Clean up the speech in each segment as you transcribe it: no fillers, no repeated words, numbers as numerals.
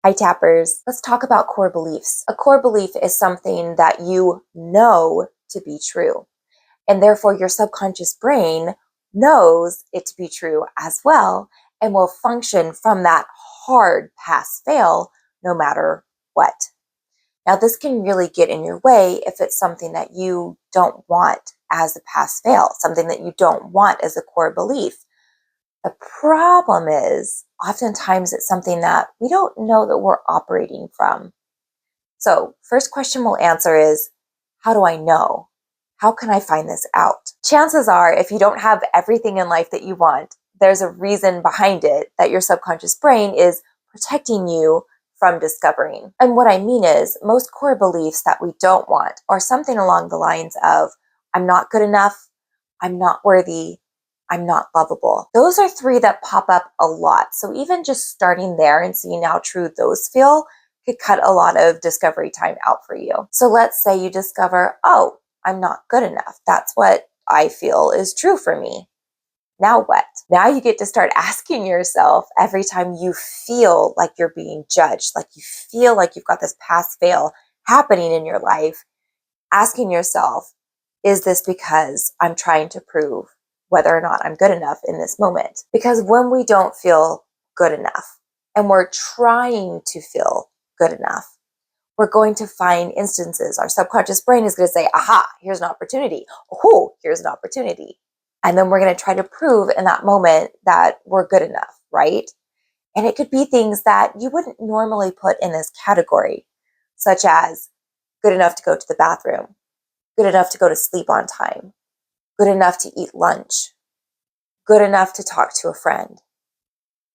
Hi tappers, let's talk about core beliefs. A core belief is something that you know to be true, and therefore your subconscious brain knows it to be true as well and will function from that hard pass fail no matter what. Now, this can really get in your way if it's something that you don't want as a pass fail, something that you don't want as a core belief. The problem is, oftentimes it's something that we don't know that we're operating from. So, first question we'll answer is, how do I know? How can I find this out? Chances are, if you don't have everything in life that you want, there's a reason behind it that your subconscious brain is protecting you from discovering. And what I mean is, most core beliefs that we don't want are something along the lines of, I'm not good enough, I'm not worthy, I'm not lovable. Those are three that pop up a lot. So even just starting there and seeing how true those feel could cut a lot of discovery time out for you. So let's say you discover, oh, I'm not good enough. That's what I feel is true for me. Now what? Now you get to start asking yourself every time you feel like you're being judged, like you feel like you've got this pass fail happening in your life, asking yourself, is this because I'm trying to prove whether or not I'm good enough in this moment? Because when we don't feel good enough and we're trying to feel good enough, we're going to find instances. Our subconscious brain is going to say, aha, here's an opportunity. Oh, here's an opportunity. And then we're going to try to prove in that moment that we're good enough, right? And it could be things that you wouldn't normally put in this category, such as good enough to go to the bathroom, good enough to go to sleep on time, good enough to eat lunch, good enough to talk to a friend,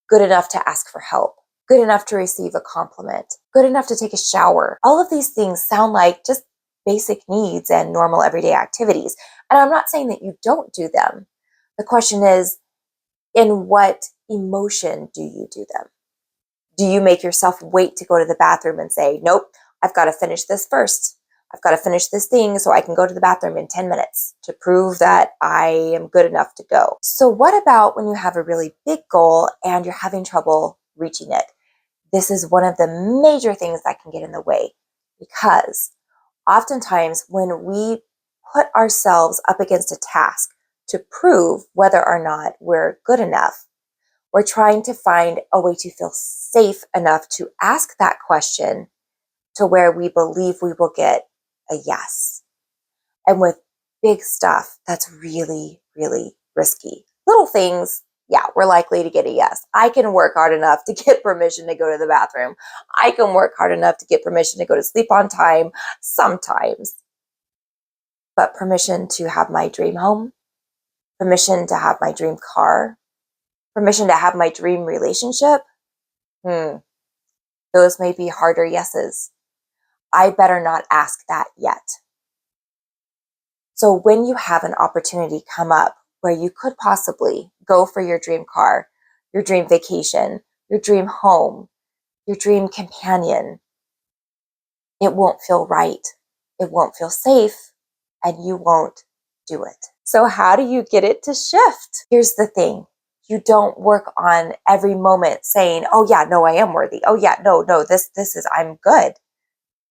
good enough to ask for help, good enough to receive a compliment, good enough to take a shower. All of these things sound like just basic needs and normal everyday activities. And I'm not saying that you don't do them. The question is, in what emotion do you do them? Do you make yourself wait to go to the bathroom and say, nope, I've got to finish this first. I've got to finish this thing so I can go to the bathroom in 10 minutes to prove that I am good enough to go. So what about when you have a really big goal and you're having trouble reaching it? This is one of the major things that can get in the way, because oftentimes when we put ourselves up against a task to prove whether or not we're good enough, we're trying to find a way to feel safe enough to ask that question to where we believe we will get a yes. And with big stuff, that's really, really risky. Little things, yeah, we're likely to get a yes. I can work hard enough to get permission to go to the bathroom. I can work hard enough to get permission to go to sleep on time sometimes. But permission to have my dream home, permission to have my dream car, permission to have my dream relationship, those may be harder yeses. I better not ask that yet. So when you have an opportunity come up where you could possibly go for your dream car, your dream vacation, your dream home, your dream companion, it won't feel right. It won't feel safe, and you won't do it. So how do you get it to shift? Here's the thing. You don't work on every moment saying, oh yeah, no, I am worthy. Oh yeah, no, this is, I'm good.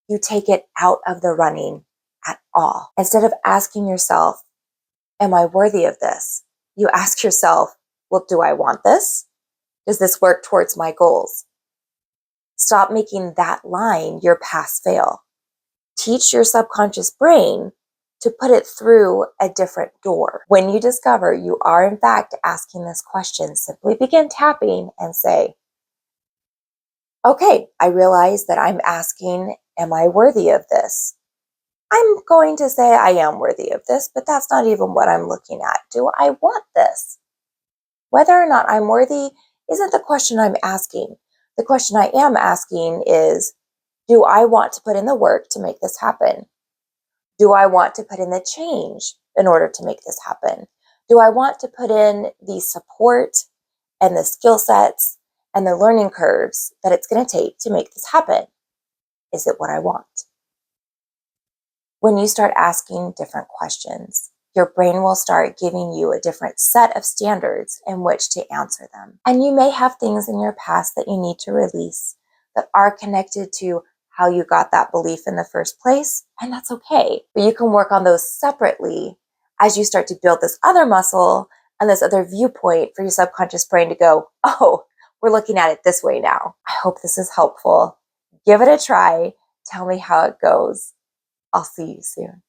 You take it out of the running at all. Instead of asking yourself, am I worthy of this? You ask yourself, well, do I want this? Does this work towards my goals? Stop making that line your pass fail. Teach your subconscious brain to put it through a different door. When you discover you are in fact asking this question, simply begin tapping and say, okay, I realize that I'm asking, am I worthy of this? I'm going to say I am worthy of this, but that's not even what I'm looking at. Do I want this? Whether or not I'm worthy isn't the question I'm asking. The question I am asking is, do I want to put in the work to make this happen? Do I want to put in the change in order to make this happen? Do I want to put in the support and the skill sets and the learning curves that it's going to take to make this happen? Is it what I want? When you start asking different questions, your brain will start giving you a different set of standards in which to answer them. And you may have things in your past that you need to release, that are connected to how you got that belief in the first place, and that's okay. But you can work on those separately as you start to build this other muscle and this other viewpoint for your subconscious brain to go, oh, we're looking at it this way now. I hope this is helpful. Give it a try. Tell me how it goes. I'll see you soon.